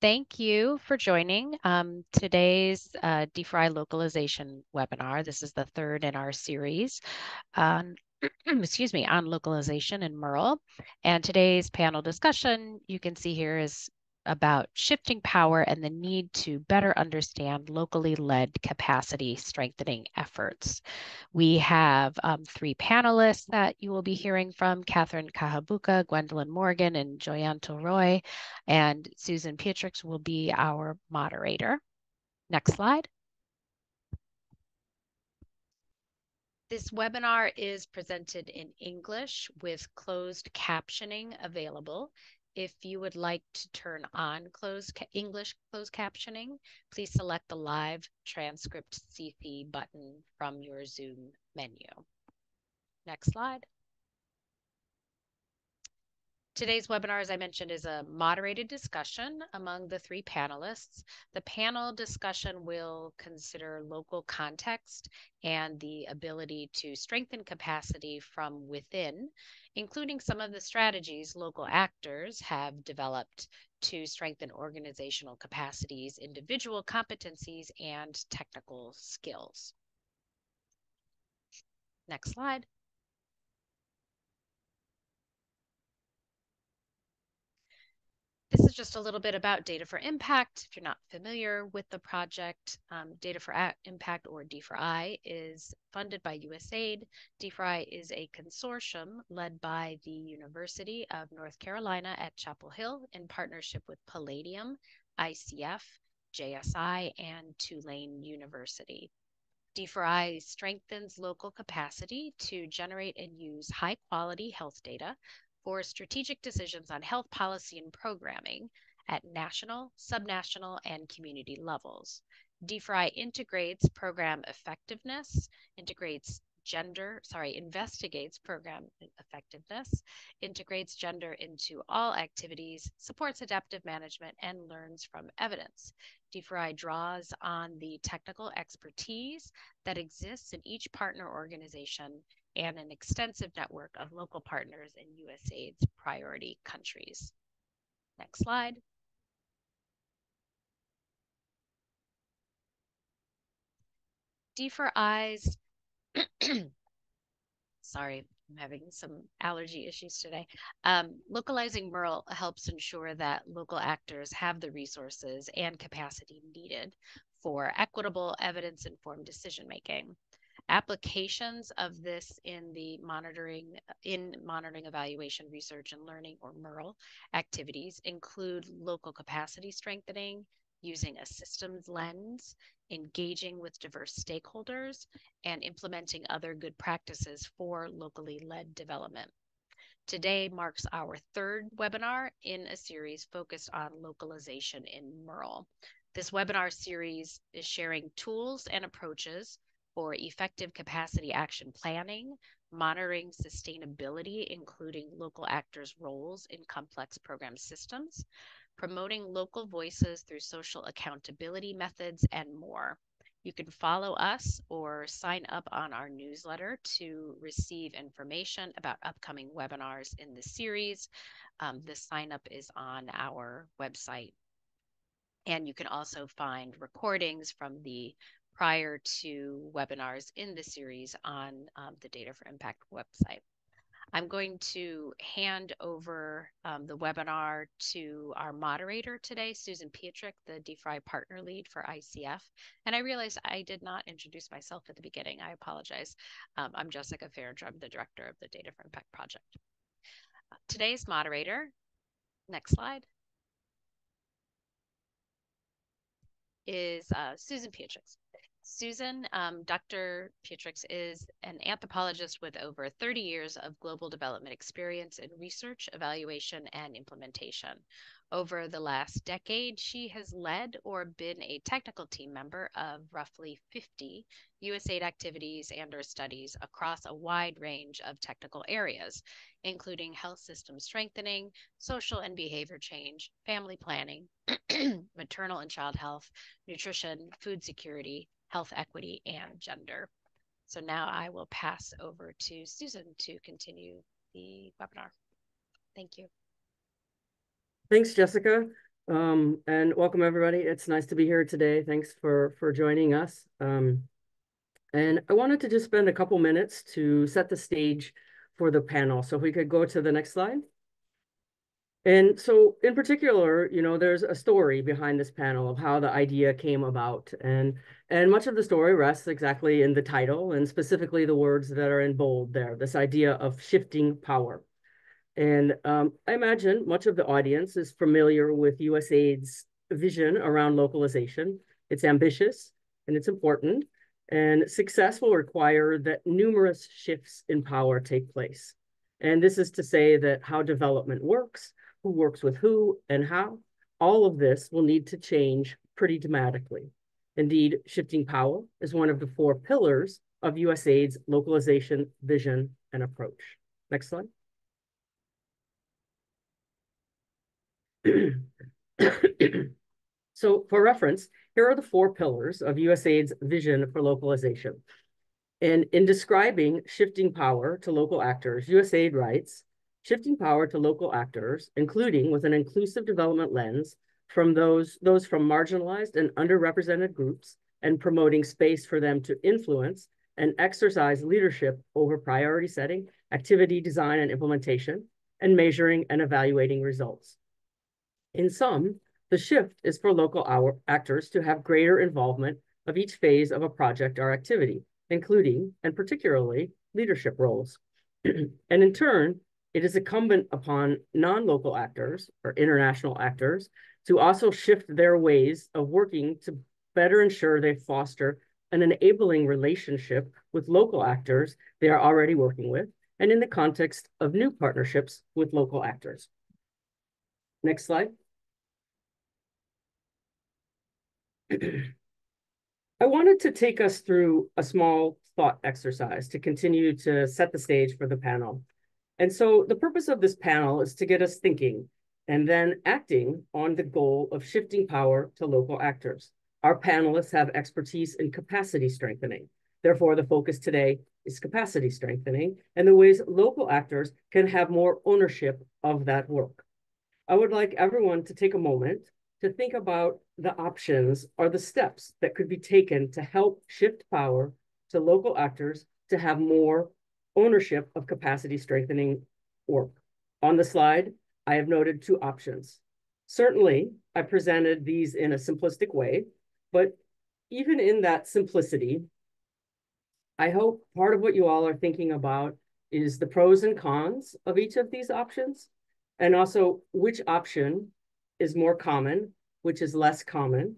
Thank you for joining today's DeFi localization webinar. This is the third in our series on, excuse me, on localization in MERL. And today's panel discussion, you can see here, is about shifting power and the need to better understand locally led capacity strengthening efforts. We have three panelists that you will be hearing from: Catherine Kahabuka, Gwendolyn Morgan, and Joyanto Roy. And Susan Pietrix will be our moderator. Next slide. This webinar is presented in English with closed captioning available. If you would like to turn on English closed captioning, please select the live transcript CC button from your Zoom menu. Next slide. Today's webinar, as I mentioned, is a moderated discussion among the three panelists. The panel discussion will consider local context and the ability to strengthen capacity from within, including some of the strategies local actors have developed to strengthen organizational capacities, individual competencies, and technical skills. Next slide. This is just a little bit about Data for Impact. If you're not familiar with the project, Data for Impact, or D4I, is funded by USAID. D4I is a consortium led by the University of North Carolina at Chapel Hill in partnership with Palladium, ICF, JSI, and Tulane University. D4I strengthens local capacity to generate and use high-quality health data for strategic decisions on health policy and programming at national, subnational, and community levels. D4I integrates program effectiveness, investigates program effectiveness, integrates gender into all activities, supports adaptive management, and learns from evidence. D4I draws on the technical expertise that exists in each partner organization and an extensive network of local partners in USAID's priority countries. Next slide. D4I's, sorry, I'm having some allergy issues today. Localizing MERL helps ensure that local actors have the resources and capacity needed for equitable, evidence-informed decision-making. Applications of this in monitoring, evaluation, research, and learning, or MERL, activities include local capacity strengthening, using a systems lens, engaging with diverse stakeholders, and implementing other good practices for locally led development. Today marks our third webinar in a series focused on localization in MERL. This webinar series is sharing tools and approaches for effective capacity action planning, monitoring sustainability, including local actors' roles in complex program systems, promoting local voices through social accountability methods, and more. You can follow us or sign up on our newsletter to receive information about upcoming webinars in the series. The sign up is on our website. And you can also find recordings from the prior to webinars in the series on the Data for Impact website. I'm going to hand over the webinar to our moderator today, Susan Pietrix, the D4I partner lead for ICF. And I realized I did not introduce myself at the beginning. I apologize. I'm Jessica Farringer. I'm the director of the Data for Impact project. Today's moderator, next slide, is Susan Pietrix. Susan, Dr. Pietrix is an anthropologist with over 30 years of global development experience in research, evaluation, and implementation. Over the last decade, she has led or been a technical team member of roughly 50 USAID activities and/or studies across a wide range of technical areas, including health system strengthening, social and behavior change, family planning, maternal and child health, nutrition, food security, health equity, and gender. So now I will pass over to Susan to continue the webinar. Thank you. Thanks, Jessica. And welcome everybody. It's nice to be here today. Thanks for joining us. And I wanted to just spend a couple minutes to set the stage for the panel. So if we could go to the next slide. And so in particular, there's a story behind this panel of how the idea came about. And much of the story rests exactly in the title and specifically the words that are in bold there, this idea of shifting power. And I imagine much of the audience is familiar with USAID's vision around localization. It's ambitious and it's important, and success will require that numerous shifts in power take place. And this is to say that how development works, who works with who, and how, all of this will need to change pretty dramatically. Indeed, shifting power is one of the four pillars of USAID's localization vision and approach. Next slide. So for reference, here are the four pillars of USAID's vision for localization. And in describing shifting power to local actors, USAID writes, shifting power to local actors, including with an inclusive development lens from those from marginalized and underrepresented groups, and promoting space for them to influence and exercise leadership over priority setting, activity design and implementation, and measuring and evaluating results. In sum, the shift is for local actors to have greater involvement of each phase of a project or activity, including, and particularly, leadership roles. And in turn, it is incumbent upon non-local actors or international actors to also shift their ways of working to better ensure they foster an enabling relationship with local actors they are already working with, and in the context of new partnerships with local actors. Next slide. I wanted to take us through a small thought exercise to continue to set the stage for the panel. And so the purpose of this panel is to get us thinking and then acting on the goal of shifting power to local actors. Our panelists have expertise in capacity strengthening. Therefore, the focus today is capacity strengthening and the ways local actors can have more ownership of that work. I would like everyone to take a moment to think about the options or the steps that could be taken to help shift power to local actors to have more ownership of capacity strengthening work. On the slide, I have noted two options. Certainly, I presented these in a simplistic way, but even in that simplicity, I hope part of what you all are thinking about is the pros and cons of each of these options, and also which option is more common, which is less common,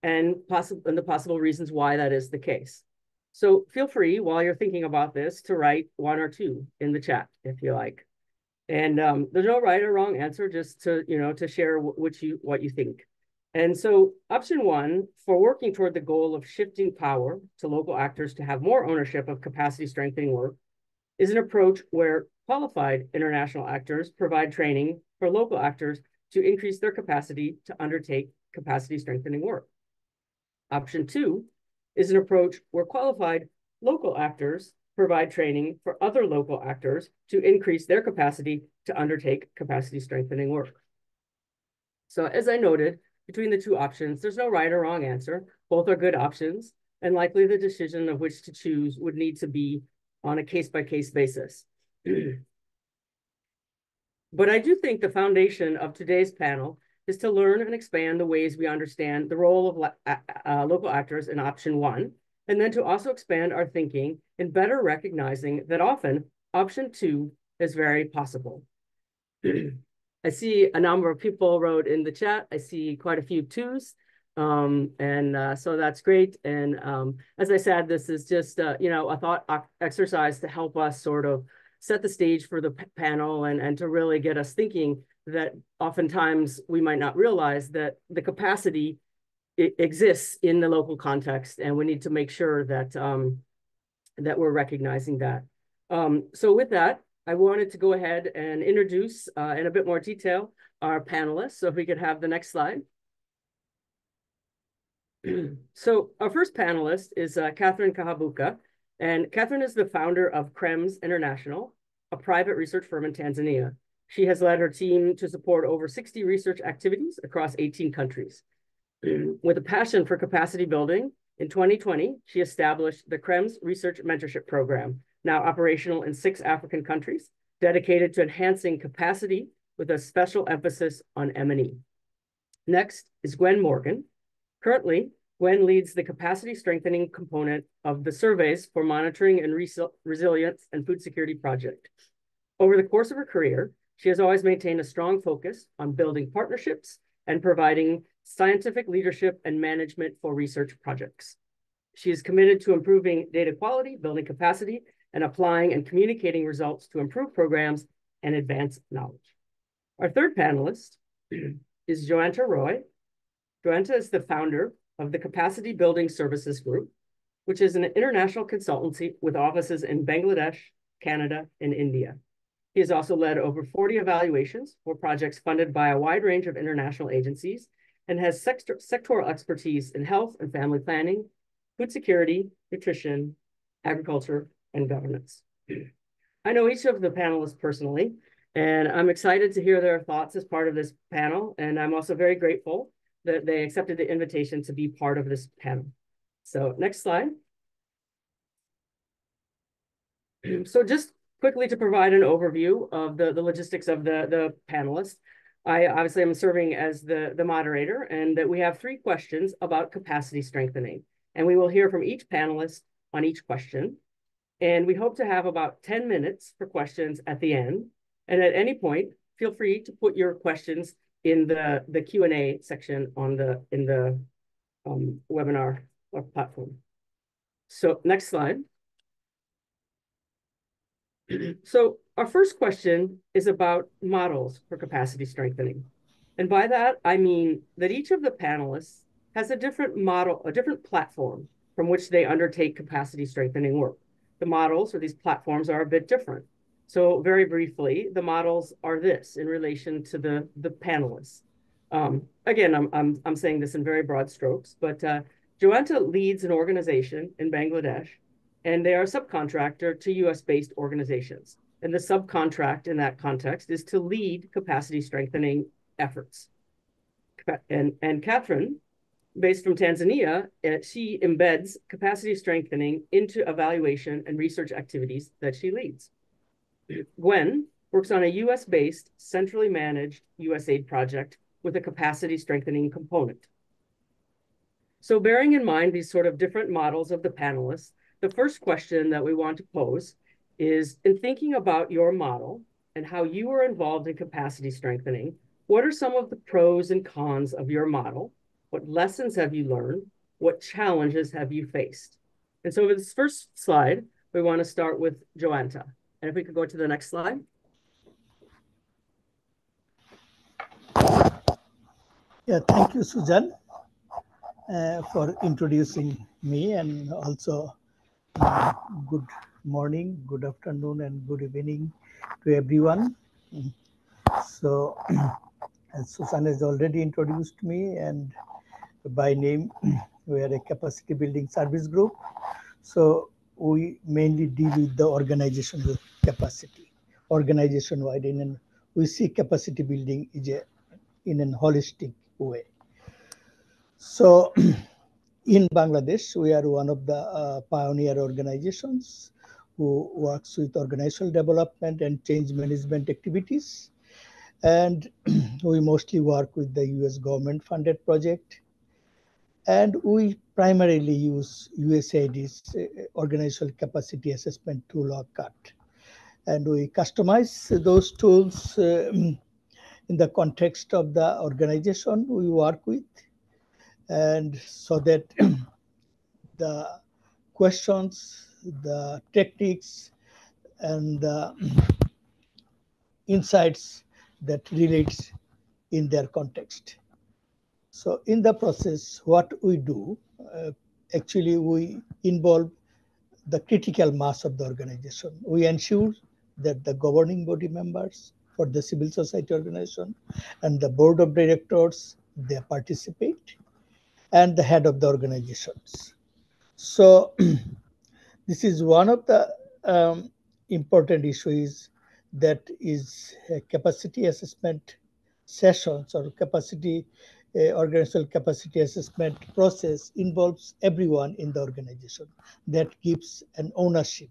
and the possible reasons why that is the case. So feel free while you're thinking about this to write one or two in the chat if you like. And there's no right or wrong answer, just to share what you think. And so option one, for working toward the goal of shifting power to local actors to have more ownership of capacity strengthening work, is an approach where qualified international actors provide training for local actors to increase their capacity to undertake capacity strengthening work. Option two is an approach where qualified local actors provide training for other local actors to increase their capacity to undertake capacity strengthening work. So as I noted, between the two options, there's no right or wrong answer. Both are good options, and likely the decision of which to choose would need to be on a case-by-case basis. But I do think the foundation of today's panel is to learn and expand the ways we understand the role of local actors in option one, and then to also expand our thinking in better recognizing that often option two is very possible. I see a number of people wrote in the chat. I see quite a few twos. So that's great. And as I said, this is just, a thought exercise to help us sort of set the stage for the panel and to really get us thinking that oftentimes we might not realize that the capacity exists in the local context, and we need to make sure that that we're recognizing that. So with that, I wanted to go ahead and introduce in a bit more detail our panelists. So if we could have the next slide. So our first panelist is Catherine Kahabuka, and Catherine is the founder of CREMS International, a private research firm in Tanzania. She has led her team to support over 60 research activities across 18 countries. With a passion for capacity building, in 2020, she established the CREMS Research Mentorship Program, now operational in 6 African countries, dedicated to enhancing capacity with a special emphasis on M&E. Next is Gwen Morgan. Currently, Gwen leads the capacity strengthening component of the surveys for monitoring and resilience and food security project. Over the course of her career, she has always maintained a strong focus on building partnerships and providing scientific leadership and management for research projects. She is committed to improving data quality, building capacity, and applying and communicating results to improve programs and advance knowledge. Our third panelist is Joanta Roy. Joanta is the founder of the Capacity Building Services Group, which is an international consultancy with offices in Bangladesh, Canada, and India. He has also led over 40 evaluations for projects funded by a wide range of international agencies and has sectoral expertise in health and family planning, food security, nutrition, agriculture, and governance. I know each of the panelists personally, and I'm excited to hear their thoughts as part of this panel. And I'm also very grateful that they accepted the invitation to be part of this panel. So next slide. So just quickly to provide an overview of the logistics of the panelists. I obviously am serving as the moderator, and that we have 3 questions about capacity strengthening. And we will hear from each panelist on each question. And we hope to have about 10 minutes for questions at the end. And at any point, feel free to put your questions in the Q&A section in the webinar or platform. So next slide. So our first question is about models for capacity strengthening. And by that, I mean that each of the panelists has a different model, a different platform from which they undertake capacity strengthening work. The models or these platforms are a bit different. So very briefly, the models are this in relation to the panelists. Again, I'm saying this in very broad strokes, but Joanta leads an organization in Bangladesh, and they are a subcontractor to US-based organizations. And the subcontract in that context is to lead capacity strengthening efforts. And Catherine, based from Tanzania, she embeds capacity strengthening into evaluation and research activities that she leads. Gwen works on a US-based, centrally managed USAID project with a capacity strengthening component. So bearing in mind these sort of different models of the panelists, the first question that we want to pose is, in thinking about your model and how you were involved in capacity strengthening, what are some of the pros and cons of your model? What lessons have you learned? What challenges have you faced? And so for this first slide, we want to start with Joanta. And if we could go to the next slide. Yeah, thank you, Susan, for introducing me, and also good morning, good afternoon, and good evening to everyone. So, as Susan has already introduced me, and by name, we are a capacity building service group. So we mainly deal with the organizational capacity, organization-wide, and we see capacity building in a holistic way. So in Bangladesh, we are one of the pioneer organizations who works with organizational development and change management activities. And we mostly work with the US government funded project. And we primarily use USAID's organizational capacity assessment tool, or CUT. And we customize those tools in the context of the organization we work with. And so that the questions, the techniques, and the insights that relates in their context. So in the process, what we do, actually we involve the critical mass of the organization. We ensure that the governing body members for the civil society organization and the board of directors, they participate, and the head of the organizations. So this is one of the important issues that is capacity assessment sessions or organizational capacity assessment process involves everyone in the organization. That gives an ownership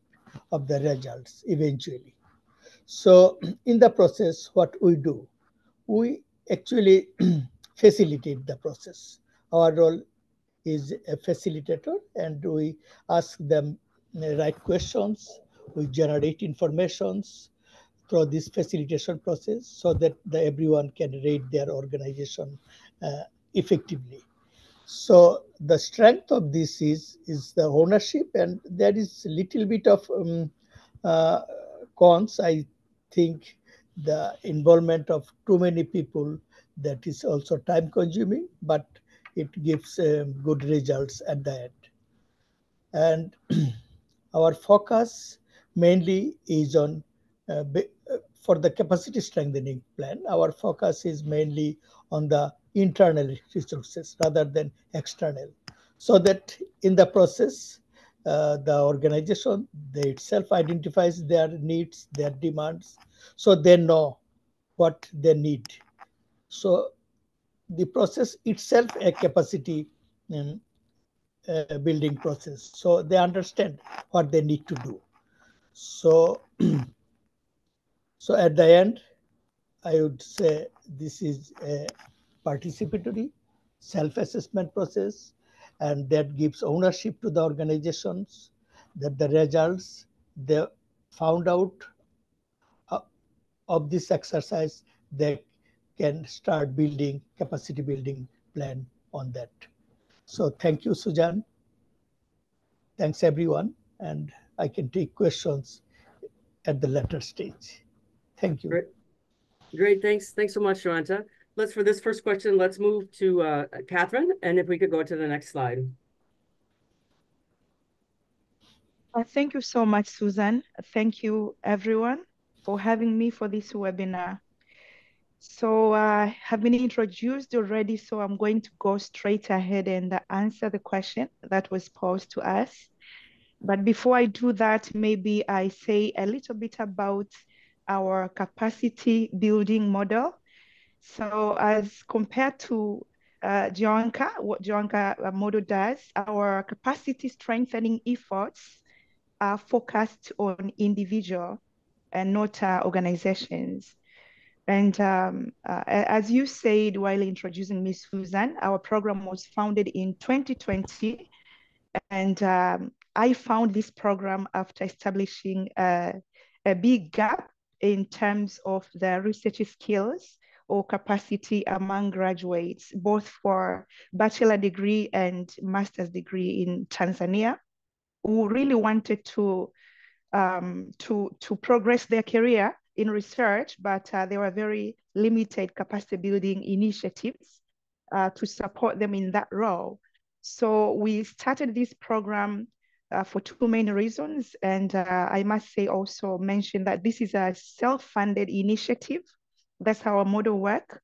of the results eventually. So in the process, what we do, we actually facilitate the process. Our role is a facilitator, and we ask them the right questions. We generate informations through this facilitation process so that everyone can rate their organization effectively. So the strength of this is the ownership, and there is a little bit of uh, cons. I think the involvement of too many people, that is also time consuming, but it gives good results at the end. And our focus mainly is on for the capacity strengthening plan. Our focus is mainly on the internal resources rather than external, so that in the process, the organization they itself identifies their needs, their demands, so they know what they need. So the process itself a capacity um, building process. So they understand what they need to do. So, so at the end, I would say this is a participatory self-assessment process, and that gives ownership to the organizations, that the results they found out uh, of this exercise, they can start building capacity building plan on that. So thank you, Sujan. Thanks everyone, and I can take questions at the latter stage. Thank you. Great. Great. Thanks so much, Joanta. For this first question, let's move to Catherine, and if we could go to the next slide. Thank you so much, Susan. Thank you, everyone, for having me for this webinar. So I have been introduced already, so I'm going to go straight ahead and answer the question that was posed to us. But before I do that, maybe I say a little bit about our capacity building model. So as compared to what Joanka model does, our capacity strengthening efforts are focused on individual and not organizations. And as you said while introducing Ms. Susan, our program was founded in 2020. And I found this program after establishing a big gap in terms of the research skills or capacity among graduates, both for bachelor degree and master's degree in Tanzania, who really wanted to progress their career in research, but there were very limited capacity building initiatives to support them in that role. So we started this program for two main reasons. And I must say also mention that this is a self-funded initiative. That's how our model work.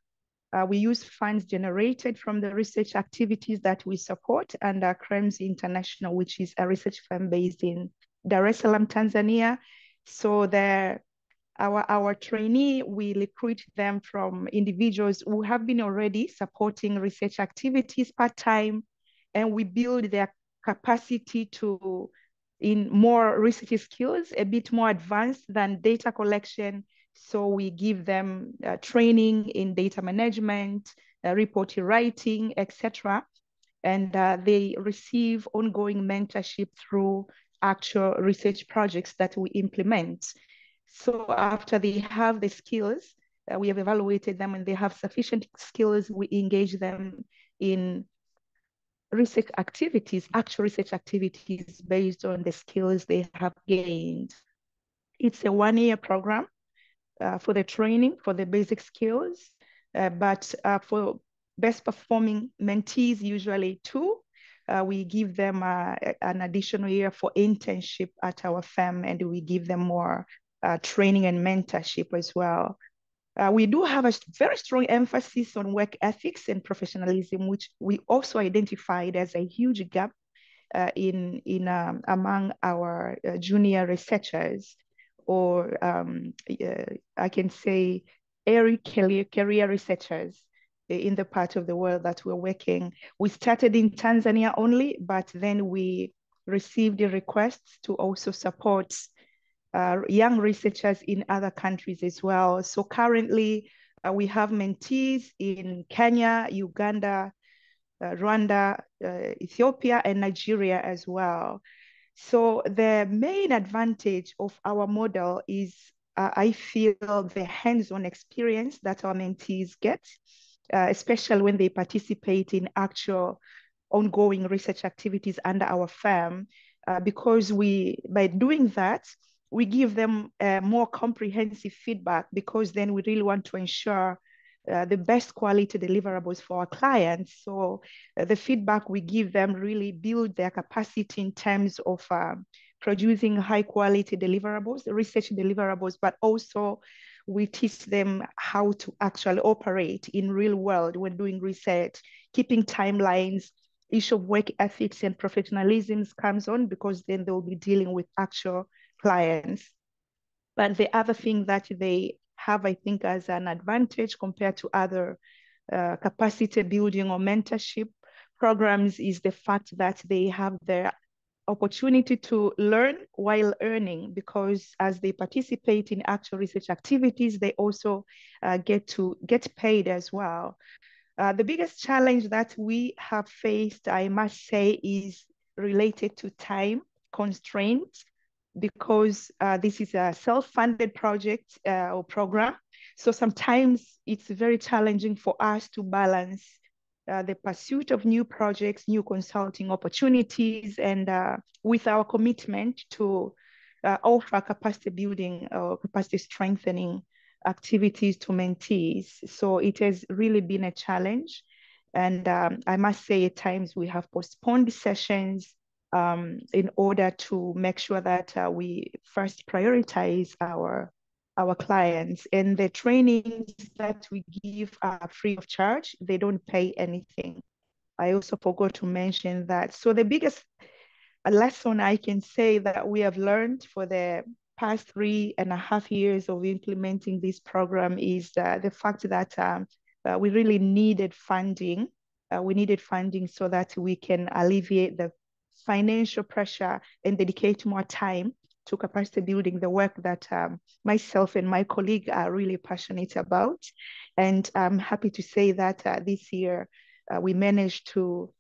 We use funds generated from the research activities that we support under CREMS International, which is a research firm based in Dar es Salaam, Tanzania. So our trainee, we recruit them from individuals who have been already supporting research activities part-time, and we build their capacity to in more research skills, a bit more advanced than data collection. So we give them training in data management, report writing, etc. And they receive ongoing mentorship through actual research projects that we implement. So after they have the skills, we have evaluated them and they have sufficient skills, we engage them in research activities, actual research activities based on the skills they have gained. It's a one-year program for the training, for the basic skills, but for best performing mentees, usually two, we give them an additional year for internship at our firm, and we give them more training and mentorship as well. We do have a very strong emphasis on work ethics and professionalism, which we also identified as a huge gap among our junior researchers. or I can say early career researchers in the part of the world that we're working. We started in Tanzania only, but then we received requests to also support young researchers in other countries as well. So currently we have mentees in Kenya, Uganda, Rwanda, Ethiopia, and Nigeria as well. So the main advantage of our model is, I feel, the hands-on experience that our mentees get, especially when they participate in actual ongoing research activities under our firm, because by doing that, we give them more comprehensive feedback, because then we really want to ensure the best quality deliverables for our clients. So the feedback we give them really build their capacity in terms of producing high quality deliverables, research deliverables, but also we teach them how to actually operate in real world when doing research, keeping timelines. Issue of work ethics and professionalism comes on, because then they'll be dealing with actual clients. But the other thing that they have, I think, as an advantage compared to other capacity building or mentorship programs is the fact that they have the opportunity to learn while earning, because as they participate in actual research activities, they also get paid as well. The biggest challenge that we have faced, I must say, is related to time constraints, because this is a self-funded project or program. So sometimes it's very challenging for us to balance the pursuit of new projects, new consulting opportunities, and with our commitment to offer capacity building or capacity strengthening activities to mentees. So it has really been a challenge. And I must say at times we have postponed sessions in order to make sure that we first prioritize our clients. And the trainings that we give are free of charge. They don't pay anything. I also forgot to mention that. So the biggest lesson I can say that we have learned for the past 3.5 years of implementing this program is the fact that we really needed funding. We needed funding so that we can alleviate the financial pressure and dedicate more time to capacity building, the work that myself and my colleague are really passionate about. And I'm happy to say that this year we managed to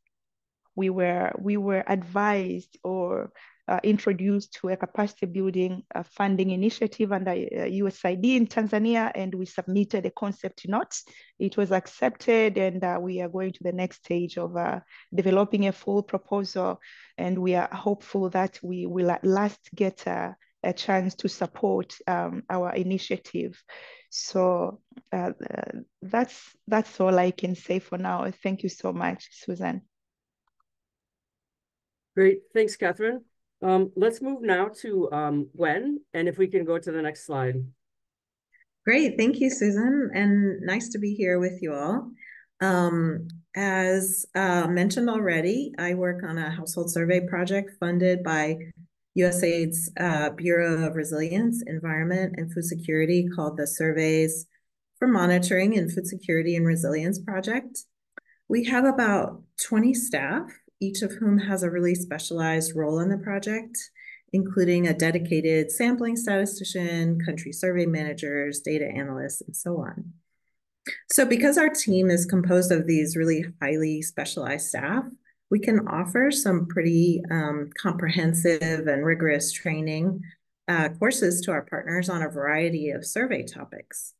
we were advised or introduced to a capacity building funding initiative under USAID in Tanzania, and we submitted a concept note. It was accepted, and we are going to the next stage of developing a full proposal, and we are hopeful that we will at last get a chance to support our initiative. So that's all I can say for now. Thank you so much, Susan. Great. Thanks, Catherine. Let's move now to Gwen, and if we can go to the next slide. Great. Thank you, Susan, and nice to be here with you all. As mentioned already, I work on a household survey project funded by USAID's Bureau of Resilience, Environment, and Food Security called the Surveys for Monitoring and Food Security and Resilience Project. We have about 20 staff, each of whom has a really specialized role in the project, including a dedicated sampling statistician, country survey managers, data analysts, and so on. So because our team is composed of these really highly specialized staff, we can offer some pretty comprehensive and rigorous training courses to our partners on a variety of survey topics.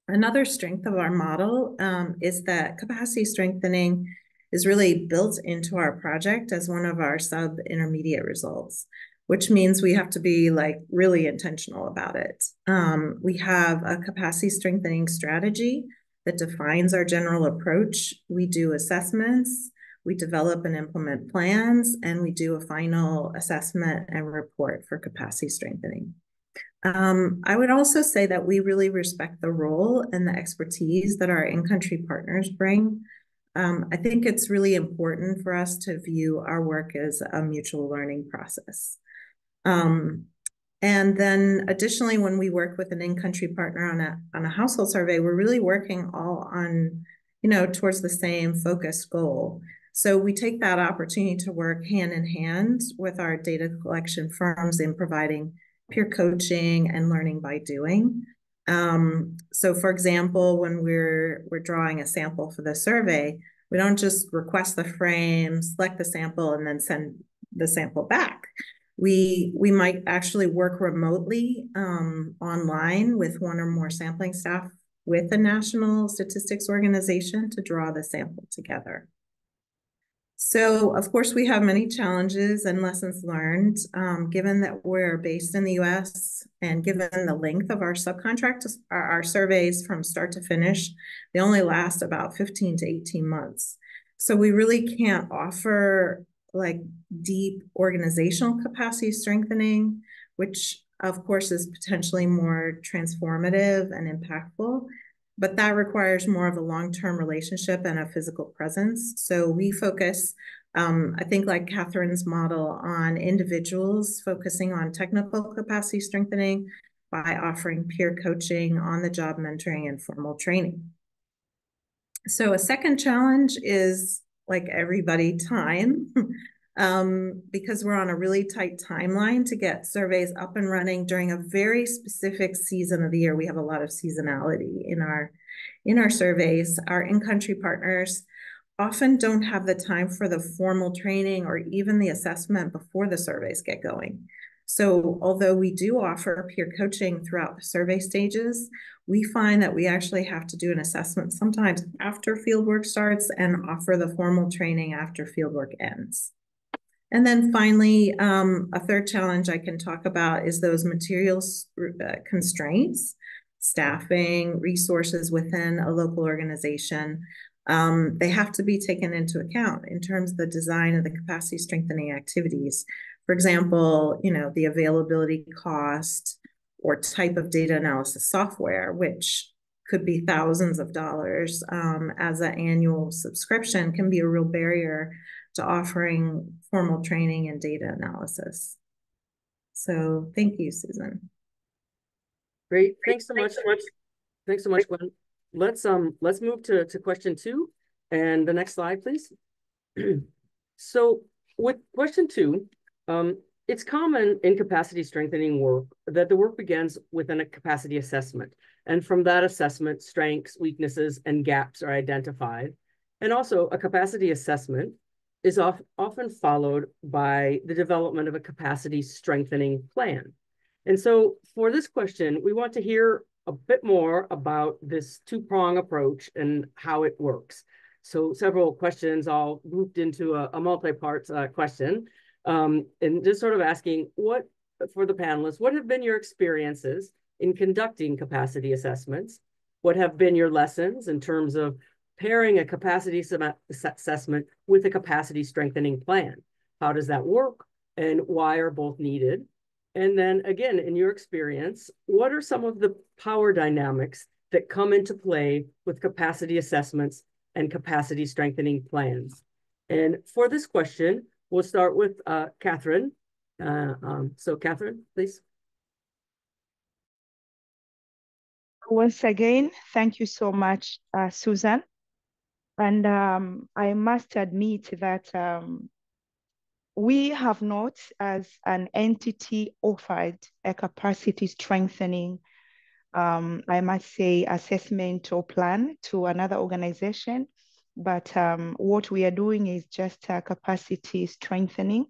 Another strength of our model is that capacity strengthening is really built into our project as one of our sub-intermediate results, which means we have to be really intentional about it. We have a capacity strengthening strategy that defines our general approach. We do assessments, we develop and implement plans, and we do a final assessment and report for capacity strengthening. I would also say that we really respect the role and the expertise that our in-country partners bring. I think it's really important for us to view our work as a mutual learning process. And then additionally, when we work with an in-country partner on a household survey, we're really working all on, towards the same focused goal. So we take that opportunity to work hand in hand with our data collection firms in providing peer coaching and learning by doing. So for example, when we're drawing a sample for the survey, we don't just request the frame, select the sample, and then send the sample back. We might actually work remotely online with one or more sampling staff with the National Statistics Organization to draw the sample together. So, of course, we have many challenges and lessons learned, given that we're based in the US and given the length of our subcontract, our surveys from start to finish, they only last about 15 to 18 months. So we really can't offer like deep organizational capacity strengthening, which of course is potentially more transformative and impactful, but that requires more of a long-term relationship and a physical presence. So we focus, I think like Catherine's model, on individuals focusing on technical capacity strengthening by offering peer coaching, on-the-job mentoring, and formal training. So a second challenge is, like everybody, time. Because we're on a really tight timeline to get surveys up and running during a very specific season of the year. We have a lot of seasonality in our surveys. Our in-country partners often don't have the time for the formal training or even the assessment before the surveys get going. So although we do offer peer coaching throughout the survey stages, we find that we actually have to do an assessment sometimes after fieldwork starts and offer the formal training after fieldwork ends. And then finally, a third challenge I can talk about is those materials constraints, staffing, resources within a local organization. They have to be taken into account in terms of the design of the capacity strengthening activities. For example, the availability cost or type of data analysis software, which could be thousands of dollars as an annual subscription, can be a real barrier to offering formal training and data analysis. So thank you, Susan. Great. Thanks so much. Thanks so much, Gwen. Let's move to question 2 and the next slide, please. So with question 2, it's common in capacity strengthening work that the work begins with a capacity assessment. And from that assessment, strengths, weaknesses, and gaps are identified. And also a capacity assessment is often followed by the development of a capacity strengthening plan. And so for this question, we want to hear a bit more about this two-prong approach and how it works. So several questions all grouped into a multi-part question. And just sort of asking for the panelists, what have been your experiences in conducting capacity assessments? What have been your lessons in terms of pairing a capacity assessment with a capacity strengthening plan? How does that work and why are both needed? And then again, in your experience, what are some of the power dynamics that come into play with capacity assessments and capacity strengthening plans? And for this question, we'll start with Catherine. So Catherine, please. Once again, thank you so much, Susan. And I must admit that we have not, as an entity, offered a capacity strengthening, I must say, assessment or plan to another organization. But what we are doing is just capacity strengthening,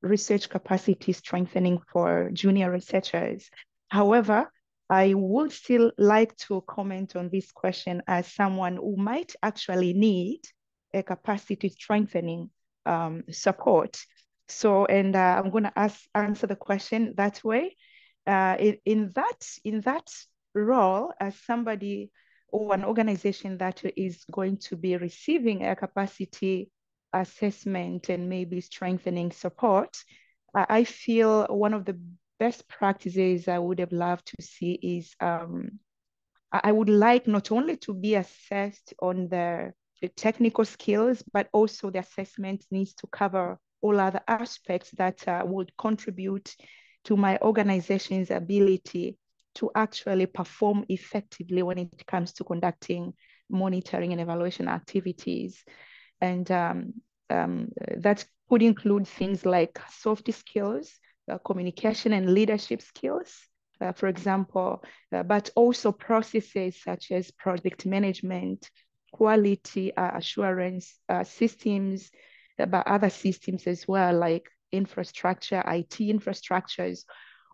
research capacity strengthening for junior researchers. However, I would still like to comment on this question as someone who might actually need a capacity strengthening support. So, and I'm going to answer the question that way. In that role, as somebody or an organization that is going to be receiving a capacity assessment and maybe strengthening support, I feel one of the best practices I would have loved to see is I would like not only to be assessed on the technical skills, but also the assessment needs to cover all other aspects that would contribute to my organization's ability to actually perform effectively when it comes to conducting monitoring and evaluation activities. And that could include things like soft skills, communication and leadership skills, for example, but also processes such as project management, quality assurance systems, but other systems as well, like infrastructure, IT infrastructures.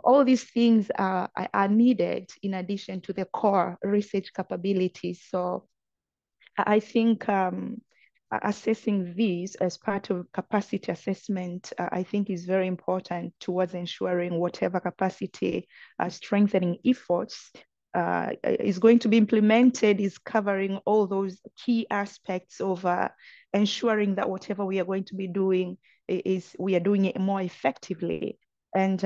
All these things are needed in addition to the core research capabilities. So I think assessing these as part of capacity assessment, I think is very important towards ensuring whatever capacity strengthening efforts is going to be implemented is covering all those key aspects of ensuring that whatever we are going to be doing we are doing it more effectively. And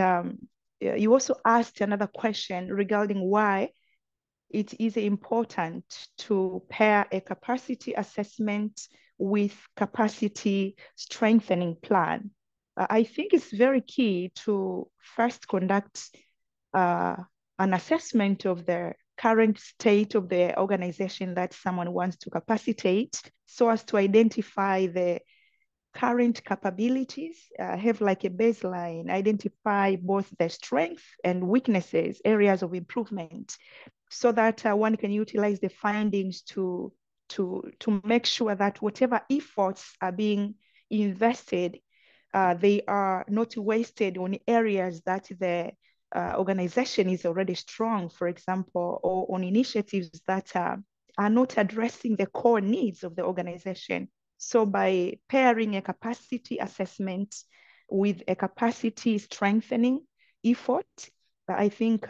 you also asked another question regarding why it is important to pair a capacity assessment with capacity strengthening plan. I think it's very key to first conduct an assessment of the current state of the organization that someone wants to capacitate, so as to identify the current capabilities, have like a baseline, identify both the strengths and weaknesses, areas of improvement, so that one can utilize the findings to make sure that whatever efforts are being invested, they are not wasted on areas that the organization is already strong, for example, or on initiatives that are not addressing the core needs of the organization. So by pairing a capacity assessment with a capacity strengthening effort, I think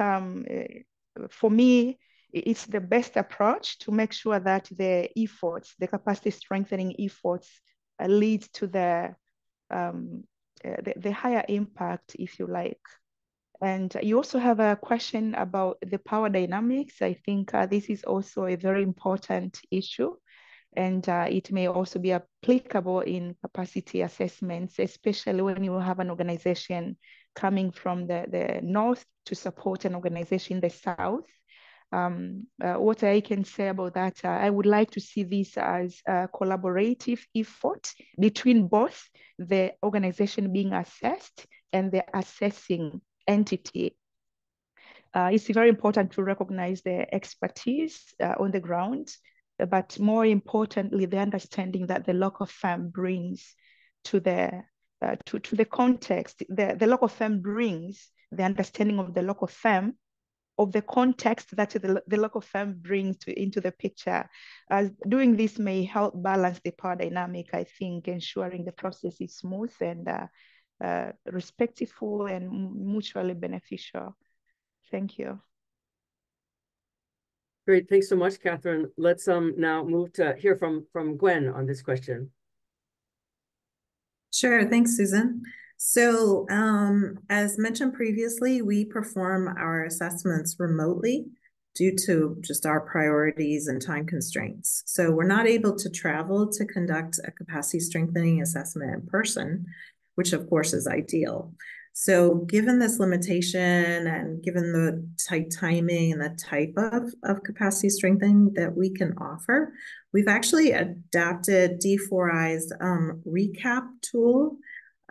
for me, it's the best approach to make sure that the efforts, the capacity strengthening efforts, lead to the higher impact, if you like. And you also have a question about the power dynamics. I think this is also a very important issue, and it may also be applicable in capacity assessments, especially when you have an organization coming from the north to support an organization in the south. What I can say about that, I would like to see this as a collaborative effort between both the organization being assessed and the assessing entity. It's very important to recognize the expertise on the ground, but more importantly, the understanding that the local firm brings to the context. The local firm brings the understanding of the local firm, of the context that the local firm brings into the picture. Doing this may help balance the power dynamic, I think, ensuring the process is smooth and respectful and mutually beneficial. Thank you. Great, thanks so much, Catherine. Let's now move to hear from Gwen on this question. Sure, thanks, Susan. So as mentioned previously, we perform our assessments remotely due to just our priorities and time constraints. So we're not able to travel to conduct a capacity strengthening assessment in person, which of course is ideal. So given this limitation and given the tight timing and the type of capacity strengthening that we can offer, we've actually adapted D4I's recap tool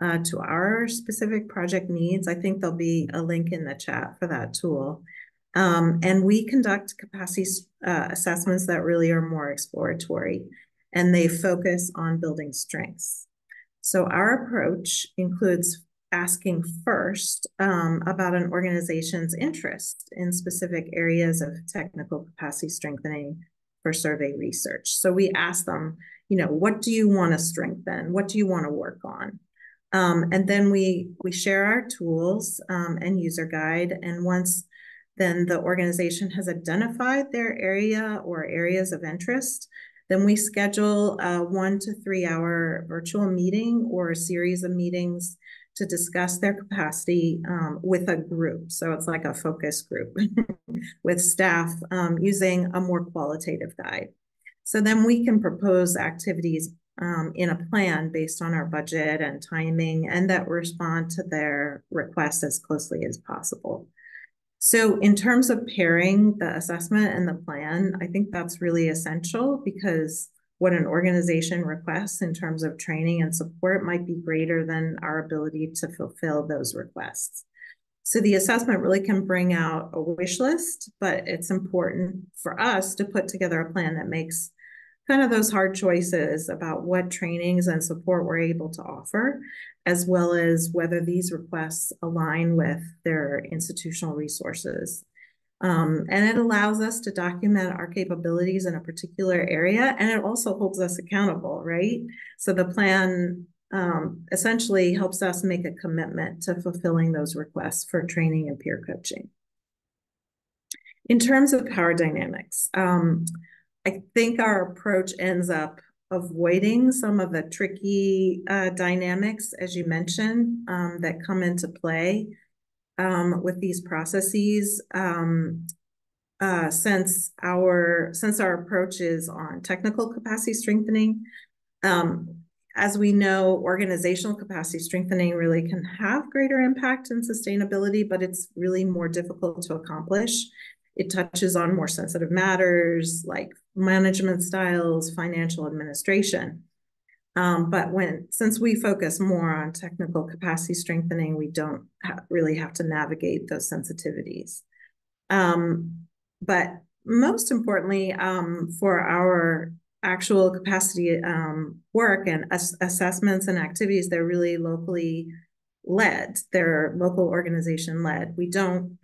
to our specific project needs. I think there'll be a link in the chat for that tool. And we conduct capacity assessments that really are more exploratory, and they focus on building strengths. So our approach includes asking first about an organization's interest in specific areas of technical capacity strengthening for survey research. So we ask them, what do you want to strengthen? What do you want to work on? And then we share our tools and user guide. And once then the organization has identified their area or areas of interest, then we schedule a 1 to 3 hour virtual meeting or a series of meetings to discuss their capacity with a group. So it's like a focus group with staff using a more qualitative guide. So then we can propose activities in a plan based on our budget and timing, and that respond to their requests as closely as possible. So in terms of pairing the assessment and the plan, I think that's really essential, because what an organization requests in terms of training and support might be greater than our ability to fulfill those requests. So the assessment really can bring out a wish list, but it's important for us to put together a plan that makes kind of those hard choices about what trainings and support we're able to offer, as well as whether these requests align with their institutional resources. And it allows us to document our capabilities in a particular area, and it also holds us accountable, right? So the plan essentially helps us make a commitment to fulfilling those requests for training and peer coaching. In terms of power dynamics, I think our approach ends up avoiding some of the tricky dynamics, as you mentioned, that come into play with these processes. Since our approach is on technical capacity strengthening, as we know, organizational capacity strengthening really can have greater impact and sustainability, but it's really more difficult to accomplish. It touches on more sensitive matters like management styles, financial administration. But since we focus more on technical capacity strengthening, we don't really have to navigate those sensitivities. But most importantly, for our actual capacity work and assessments and activities, they're really locally led. They're local organization led. We don't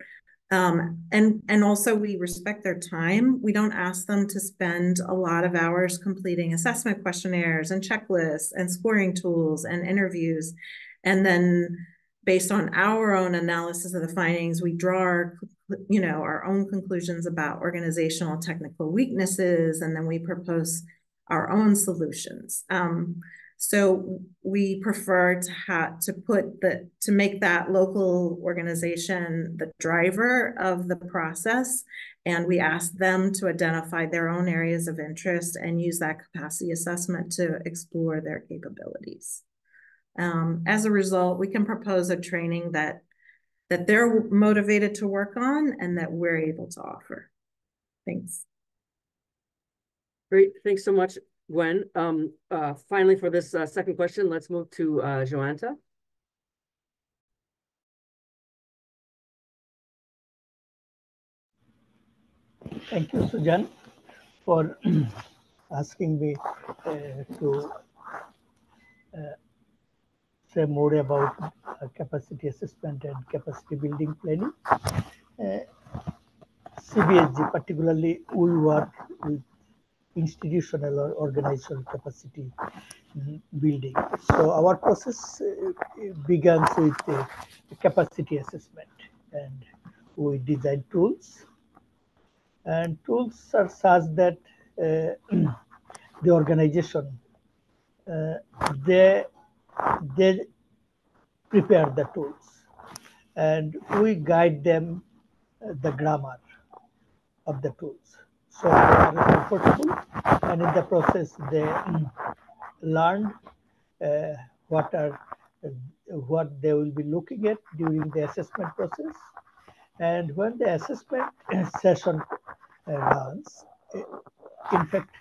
and also we respect their time. We don't ask them to spend a lot of hours completing assessment questionnaires and checklists and scoring tools and interviews. And then based on our own analysis of the findings, we draw our own conclusions about organizational technical weaknesses, and then we propose our own solutions. So we prefer to make that local organization the driver of the process, and we ask them to identify their own areas of interest and use that capacity assessment to explore their capabilities. As a result, we can propose a training that they're motivated to work on and that we're able to offer. Thanks. Great, thanks so much, Gwen. Finally, for this second question, let's move to Joanta. Thank you, Sujan, for asking me to say more about capacity assessment and capacity building planning. CBSG, particularly, we work with institutional or organizational capacity building. So our process begins with capacity assessment, and we design tools. And tools are such that the organization they prepare the tools, and we guide them the grammar of the tools, so they are comfortable, and in the process they learn what they will be looking at during the assessment process. And when the assessment session runs, in fact,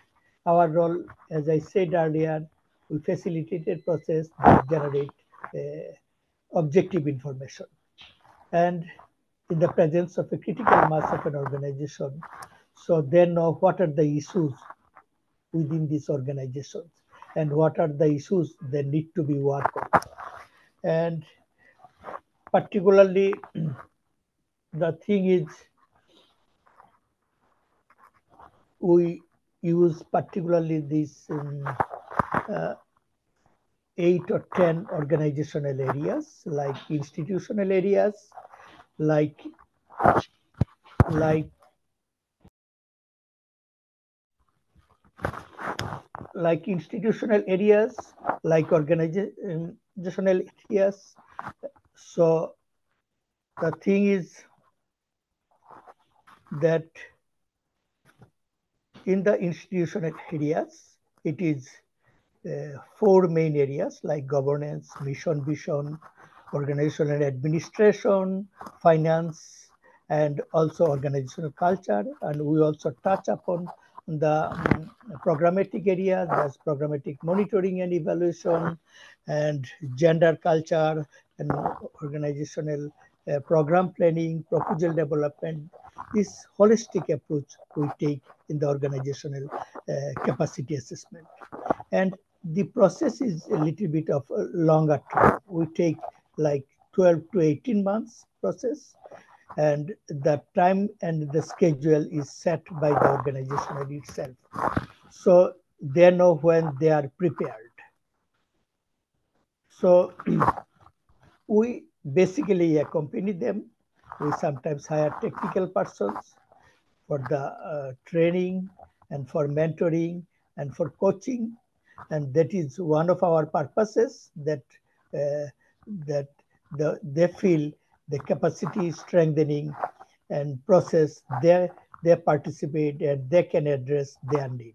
our role, as I said earlier, we facilitate a process that generate objective information. And in the presence of a critical mass of an organization, so they know what are the issues within these organizations and what are the issues that need to be worked on. And particularly, the thing is, we use particularly these 8 or 10 organizational areas, like institutional areas, like institutional areas, like organizational areas. So the thing is that in the institutional areas, it is four main areas like governance, mission, vision, organizational and administration, finance, and also organizational culture. And we also touch upon the programmatic areas, that's programmatic monitoring and evaluation, and gender culture, and organizational program planning, proposal development. This holistic approach we take in the organizational capacity assessment. And the process is a little bit of a longer term. We take like 12 to 18 months process, and the time and the schedule is set by the organization itself. So they know when they are prepared. So we basically accompany them. We sometimes hire technical persons for the training and for mentoring and for coaching. And that is one of our purposes, that they feel the capacity strengthening and process, they participate and they can address their need.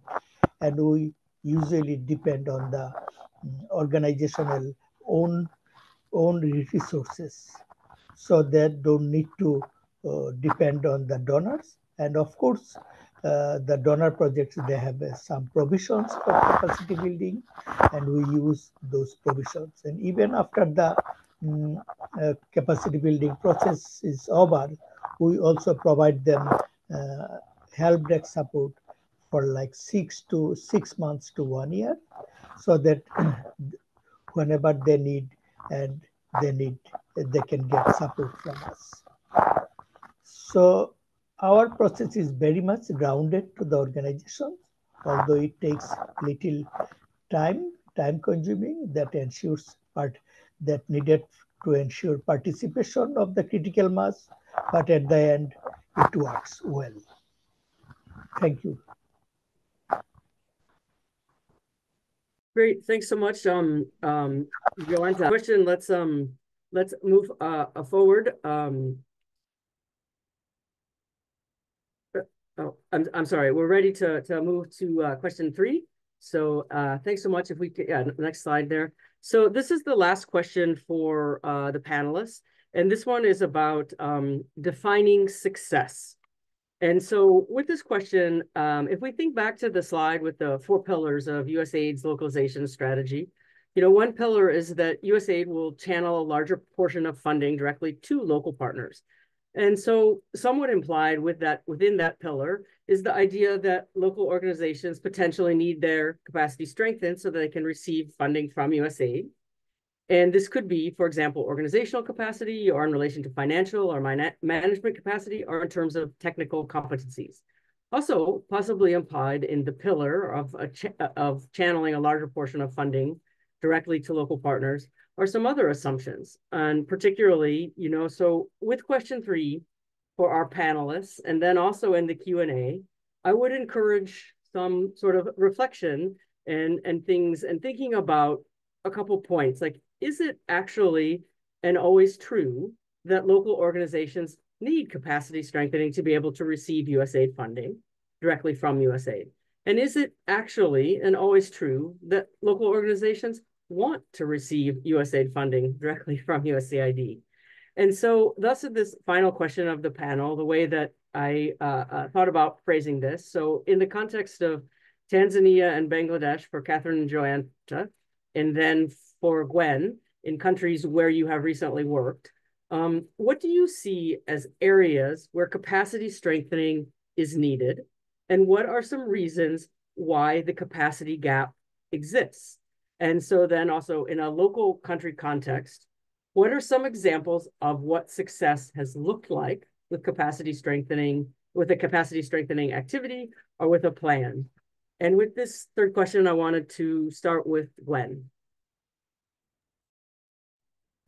And we usually depend on the organizational own resources, so that don't need to depend on the donors. And of course, the donor projects, they have some provisions for capacity building, and we use those provisions. And even after the capacity building process is over, we also provide them help desk support for like 6 months to 1 year, so that whenever they need, and they can get support from us. So our process is very much grounded to the organization, although it takes little time consuming, that ensures that needed to ensure participation of the critical mass, but at the end it works well. Thank you. Great, thanks so much, Yolanda. Question. Let's move forward. Oh, I'm sorry. We're ready to move to question 3. So thanks so much. If we could, yeah, next slide there. So this is the last question for the panelists, and this one is about defining success. And so with this question, if we think back to the slide with the 4 pillars of USAID's localization strategy, one pillar is that USAID will channel a larger portion of funding directly to local partners. And so somewhat implied with that, within that pillar, is the idea that local organizations potentially need their capacity strengthened so that they can receive funding from USAID. And this could be, for example, organizational capacity, or in relation to financial or management capacity, or in terms of technical competencies. Also, possibly implied in the pillar of channeling a larger portion of funding directly to local partners are some other assumptions. And particularly, so with question 3 for our panelists, and then also in the Q&A, I would encourage some sort of reflection and thinking about a couple points, like, is it actually and always true that local organizations need capacity strengthening to be able to receive USAID funding directly from USAID? And is it actually and always true that local organizations want to receive USAID funding directly from USAID? And so thus this final question of the panel, the way that I thought about phrasing this. So in the context of Tanzania and Bangladesh for Catherine and Joanta, and then for Gwen, in countries where you have recently worked, what do you see as areas where capacity strengthening is needed? And what are some reasons why the capacity gap exists? And so then also in a local country context, what are some examples of what success has looked like with capacity strengthening, with a capacity strengthening activity or with a plan? And with this third question, I wanted to start with Gwen.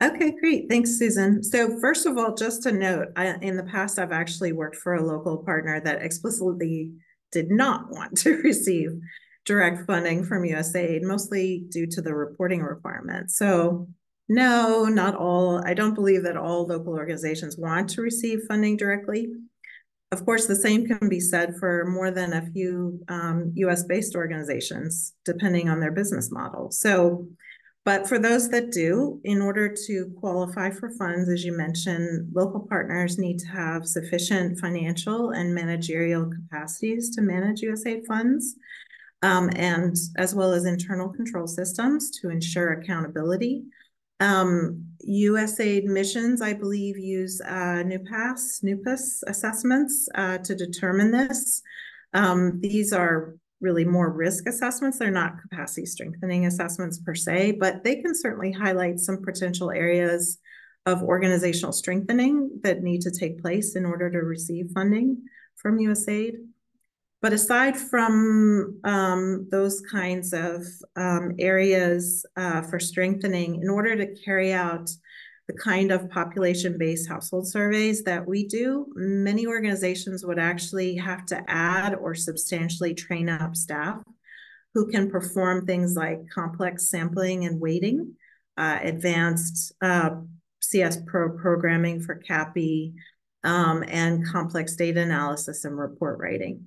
Okay, great. Thanks, Susan. So first of all, just to note, in the past, I've actually worked for a local partner that explicitly did not want to receive direct funding from USAID, mostly due to the reporting requirements. So no, not all. I don't believe that all local organizations want to receive funding directly. Of course, the same can be said for more than a few US-based organizations, depending on their business model. So, but for those that do, in order to qualify for funds, as you mentioned, local partners need to have sufficient financial and managerial capacities to manage USAID funds, and as well as internal control systems to ensure accountability. USAID missions, I believe, use NUPAS assessments to determine this. These are really more risk assessments. They're not capacity strengthening assessments per se, but they can certainly highlight some potential areas of organizational strengthening that need to take place in order to receive funding from USAID. But aside from those kinds of areas for strengthening, in order to carry out the kind of population-based household surveys that we do, many organizations would actually have to add or substantially train up staff who can perform things like complex sampling and weighting, advanced CS programming for CAPI, and complex data analysis and report writing.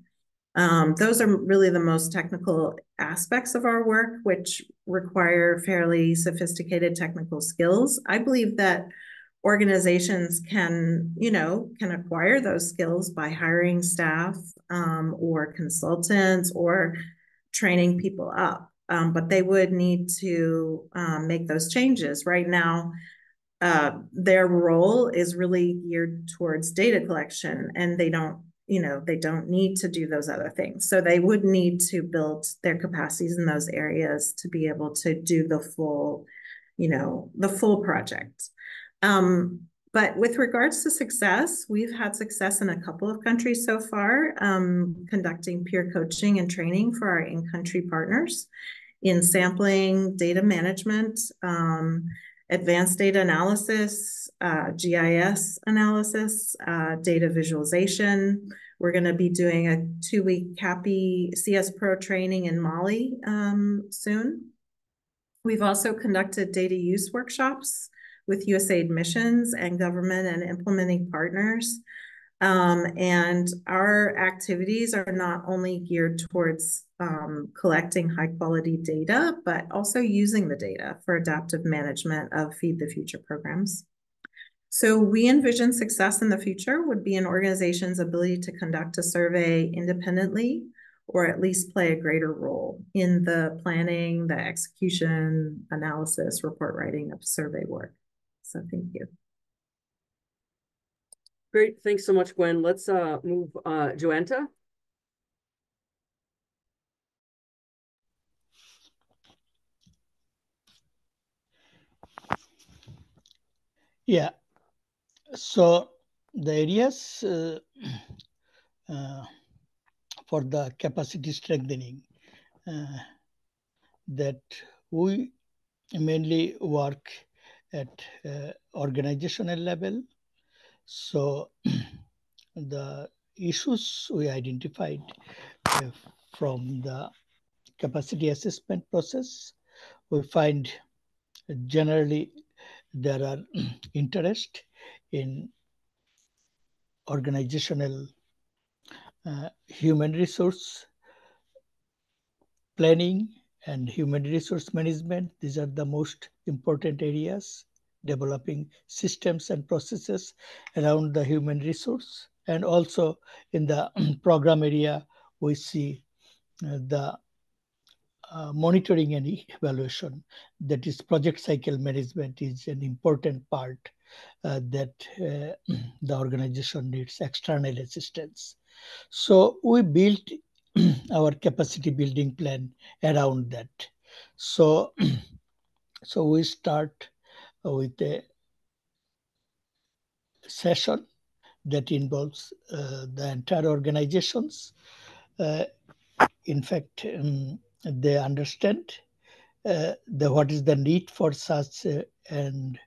Those are really the most technical aspects of our work, which require fairly sophisticated technical skills. I believe that organizations can acquire those skills by hiring staff or consultants or training people up. But they would need to make those changes. Right now, their role is really geared towards data collection, and they don't need to do those other things. So they would need to build their capacities in those areas to be able to do the full project. But with regards to success, we've had success in a couple of countries so far, conducting peer coaching and training for our in-country partners in sampling, data management, advanced data analysis, GIS analysis, data visualization. We're going to be doing a 2-week CAPI CS Pro training in Mali soon. We've also conducted data use workshops with USAID missions and government and implementing partners. And our activities are not only geared towards collecting high quality data, but also using the data for adaptive management of Feed the Future programs. So we envision success in the future would be an organization's ability to conduct a survey independently, or at least play a greater role in the planning, the execution, analysis, report writing of survey work. So thank you. Great. Thanks so much, Gwen. Let's move Joanta. Yeah. So the areas for the capacity strengthening that we mainly work at organizational level. So the issues we identified from the capacity assessment process, we find generally there are interest in organizational human resource planning and human resource management. These are the most important areas, developing systems and processes around the human resource. And also in the program area, we see the monitoring and evaluation. That is, project cycle management is an important part that the organization needs external assistance. So we built our capacity building plan around that. So, so we start with a session that involves the entire organizations. In fact, they understand what is the need for such an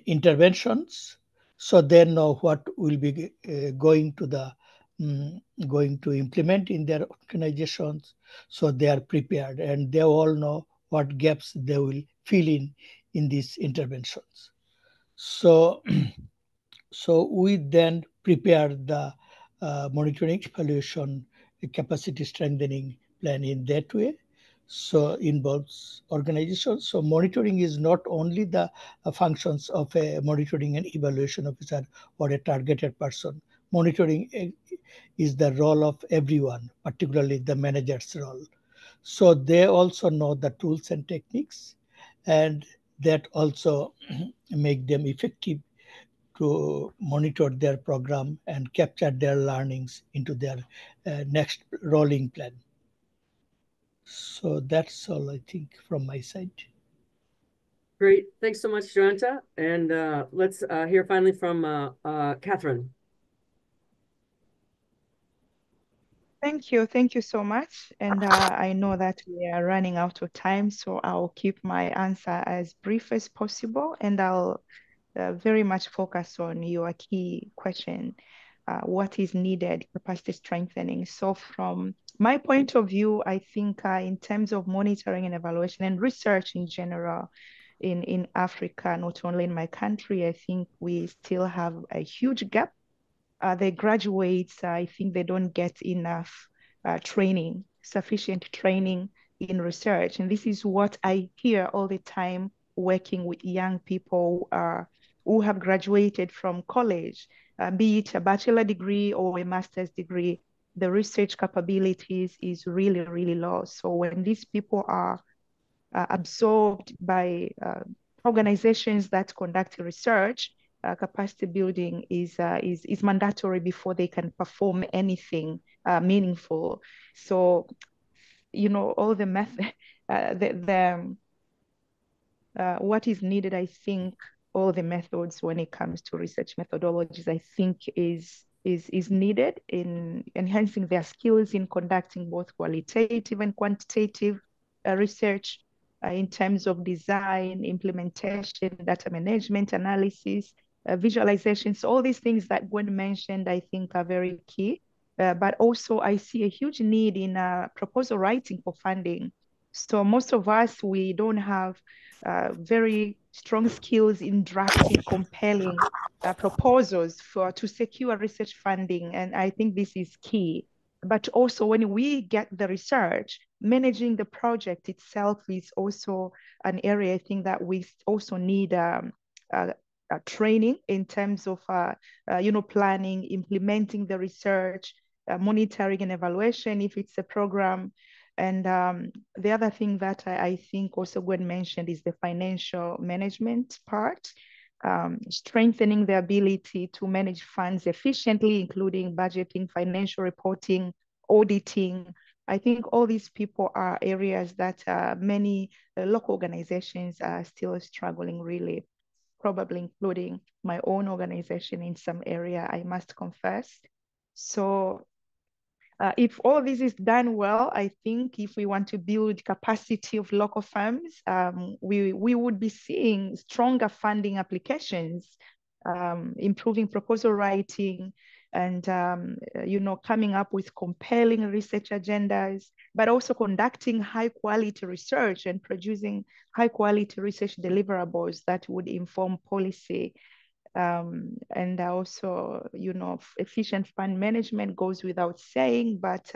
interventions, so they know what will be going to implement in their organizations, so they are prepared and they all know what gaps they will fill in these interventions. So So we then prepare the monitoring evaluation capacity strengthening plan in that way. So involves organizations. So monitoring is not only the functions of a monitoring and evaluation officer or a targeted person. Monitoring is the role of everyone, particularly the manager's role. So they also know the tools and techniques, and that also make them effective to monitor their program and capture their learnings into their next rolling plan. So that's all I think from my side. Great. Thanks so much, Joanta. And let's hear finally from Catherine. Thank you. Thank you so much. And I know that we are running out of time, so I'll keep my answer as brief as possible, and I'll very much focus on your key question, what is needed, capacity strengthening. So from my point of view, I think in terms of monitoring and evaluation and research in general in Africa, not only in my country, I think we still have a huge gap. The graduates, I think they don't get enough training, sufficient training in research. And this is what I hear all the time working with young people who have graduated from college, be it a bachelor degree or a master's degree. The research capabilities is really, really low. So when these people are absorbed by organizations that conduct research, capacity building is mandatory before they can perform anything meaningful. So, all the method, the what is needed, I think, all the methods when it comes to research methodologies, I think is needed in enhancing their skills in conducting both qualitative and quantitative research in terms of design, implementation, data management, analysis, visualizations, all these things that Gwen mentioned, I think are very key. But also I see a huge need in proposal writing for funding. So most of us, we don't have very strong skills in drafting compelling proposals to secure research funding. And I think this is key. But also when we get the research, managing the project itself is also an area I think that we also need training in terms of planning, implementing the research, monitoring and evaluation if it's a program. And the other thing that I think also Gwen mentioned is the financial management part, strengthening the ability to manage funds efficiently, including budgeting, financial reporting, auditing. I think all these people are areas that many local organizations are still struggling really, probably including my own organization in some area, I must confess. So if all this is done well, I think if we want to build capacity of local firms, we would be seeing stronger funding applications, improving proposal writing, and coming up with compelling research agendas, but also conducting high quality research and producing high quality research deliverables that would inform policy. And also, efficient fund management goes without saying, but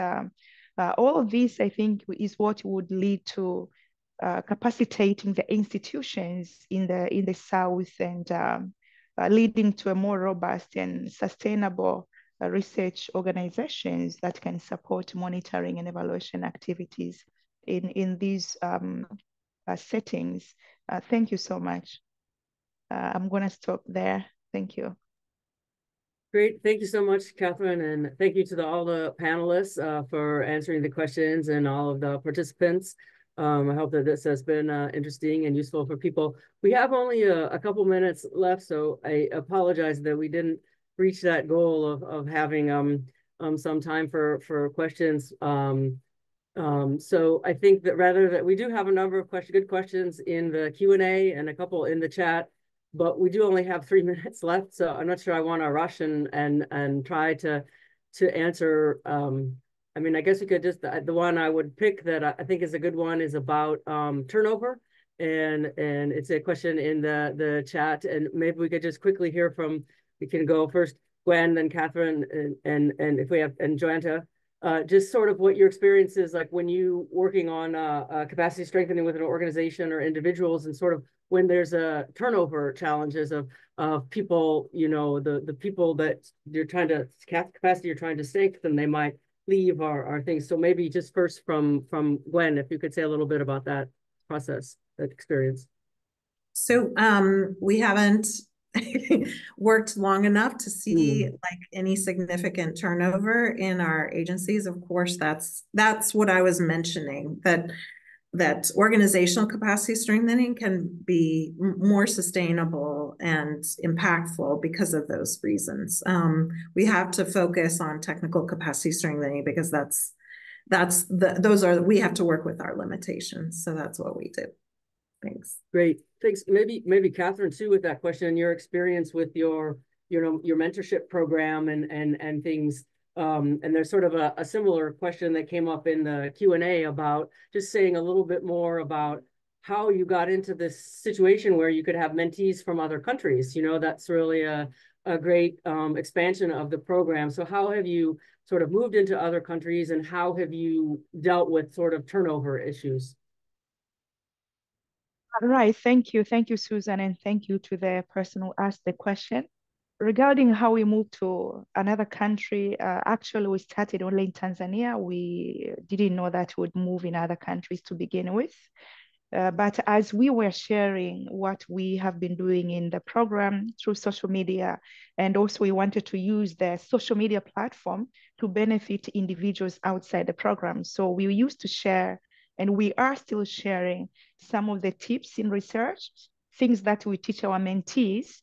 all of this, I think, is what would lead to capacitating the institutions in the South and leading to a more robust and sustainable research organizations that can support monitoring and evaluation activities in these settings. Thank you so much. I'm going to stop there. Thank you. Great. Thank you so much, Catherine. And thank you to all the panelists for answering the questions and all of the participants. I hope that this has been interesting and useful for people. We have only a couple minutes left, so I apologize that we didn't reach that goal of having some time for questions. So I think that rather that we do have a number of good questions in the Q&A and a couple in the chat, but we do only have 3 minutes left. So I'm not sure I want to rush and try to answer. I mean, I guess we could just, the one I would pick that I think is a good one is about turnover. And it's a question in the chat, and maybe we could just quickly hear from we can go first, Gwen, then Catherine, and if we have, and Joanta, just sort of what your experience is like when you working on capacity strengthening with an organization or individuals, and sort of when there's a turnover challenges of people, you know, the people that you're trying to capacity you're trying to strengthen, they might leave or things. So maybe just first from Gwen, if you could say a little bit about that process, that experience. So we haven't worked long enough to see like any significant turnover in our agencies. Of course, that's what I was mentioning, that organizational capacity strengthening can be more sustainable and impactful because of those reasons. We have to focus on technical capacity strengthening because we have to work with our limitations. So that's what we do. Thanks. Great. Thanks. Maybe Catherine too, with that question, your experience with your mentorship program and things. And there's sort of a similar question that came up in the Q&A about just saying a little bit more about how you got into this situation where you could have mentees from other countries. You know, that's really a great expansion of the program. So how have you sort of moved into other countries, and how have you dealt with sort of turnover issues? All right, thank you, Susan, and thank you to the person who asked the question. Regarding how we moved to another country, actually we started only in Tanzania. We didn't know that we would move in other countries to begin with. But as we were sharing what we have been doing in the program through social media, and also we wanted to use the social media platform to benefit individuals outside the program. So we used to share, and we are still sharing, some of the tips in research, things that we teach our mentees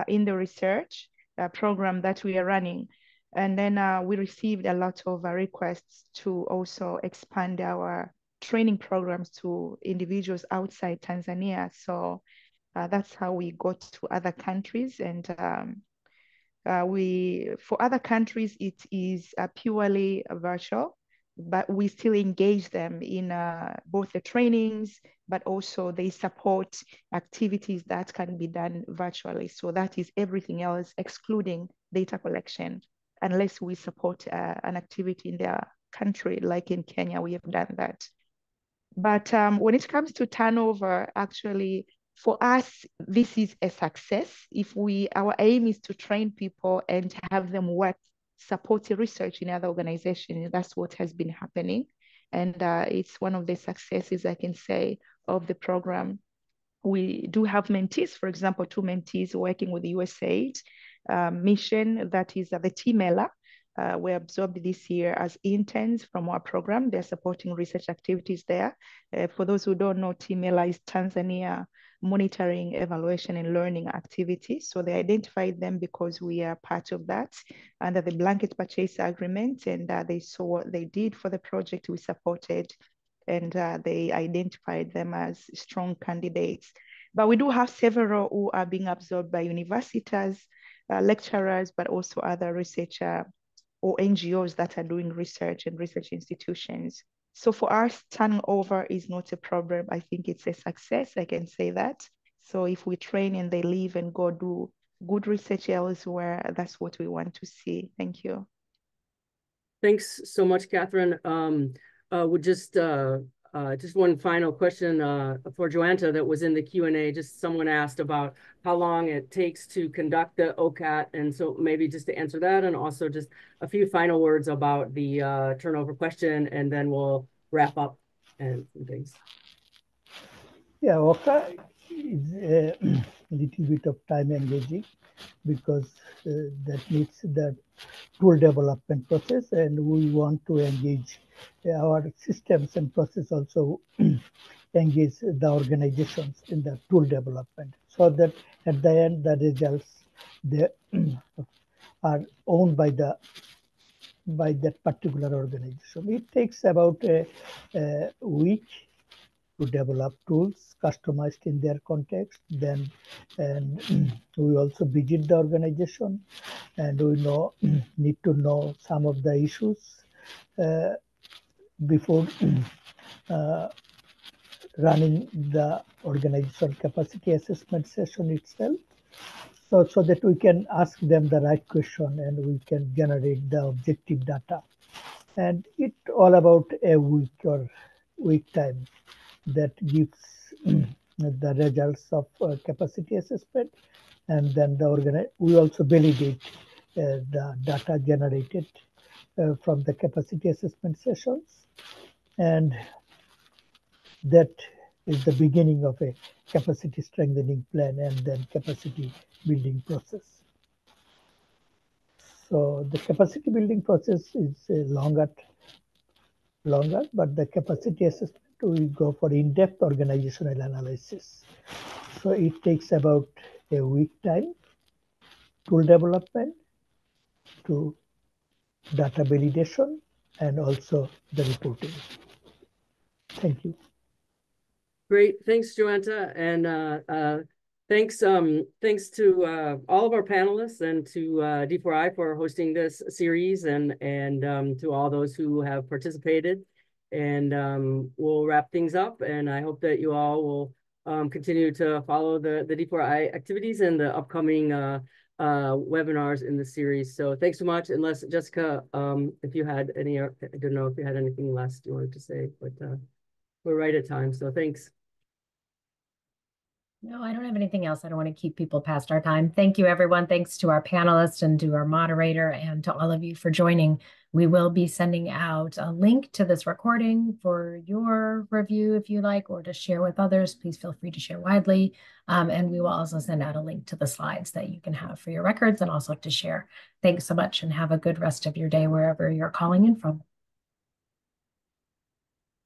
in the research program that we are running. And then we received a lot of requests to also expand our training programs to individuals outside Tanzania. So that's how we got to other countries. And for other countries, it is purely virtual, but we still engage them in both the trainings, but also they support activities that can be done virtually. So that is everything else, excluding data collection, unless we support an activity in their country, like in Kenya, we have done that. But when it comes to turnover, actually, for us, this is a success. Our aim is to train people and have them work, support research in other organizations. That's what has been happening. And it's one of the successes, I can say, of the program. We do have mentees, for example, 2 mentees working with the USAID mission, that is the TMELA. Were absorbed this year as interns from our program. They're supporting research activities there. For those who don't know, TMELA is Tanzania Monitoring, Evaluation, and Learning Activities. So they identified them because we are part of that under the blanket purchase agreement, and they saw what they did for the project we supported, and they identified them as strong candidates. But we do have several who are being absorbed by universities, lecturers, but also other researchers or NGOs that are doing research and research institutions. So for us, turnover is not a problem. I think it's a success, I can say that. So if we train and they leave and go do good research elsewhere, that's what we want to see. Thank you. Thanks so much, Catherine. Would just one final question for Joanta that was in the Q&A. Just someone asked about how long it takes to conduct the OCAT, and so maybe just to answer that, and also just a few final words about the turnover question, and then we'll wrap up and things. Yeah, OCAT is a little bit of time engaging because that needs the tool development process, and we want to engage our systems and process also engage the organizations in the tool development, so that at the end the results they are owned by that particular organization. It takes about a week to develop tools customized in their context. Then, and we also visit the organization, and we need to know some of the issues before running the organizational capacity assessment session itself. so that we can ask them the right question and we can generate the objective data. And it all about a week or week time that gives the results of capacity assessment, and then we also validate the data generated from the capacity assessment sessions, and that is the beginning of a capacity strengthening plan and then capacity building process. So the capacity building process is longer, but the capacity assessment we go for in-depth organizational analysis. So it takes about a week time, tool development, to data validation, and also the reporting. Thank you. Great, thanks, Joanta, and thanks to all of our panelists and to D4I for hosting this series, and to all those who have participated. And we'll wrap things up, and I hope that you all will continue to follow the D4I activities and the upcoming webinars in the series. So thanks so much. Unless Jessica, if you had any, I don't know if you had anything last you wanted to say, but we're right at time. So thanks. No, I don't have anything else. I don't want to keep people past our time. Thank you, everyone. Thanks to our panelists and to our moderator and to all of you for joining. We will be sending out a link to this recording for your review if you like, or to share with others. Please feel free to share widely. And we will also send out a link to the slides that you can have for your records and also to share. Thanks so much and have a good rest of your day wherever you're calling in from.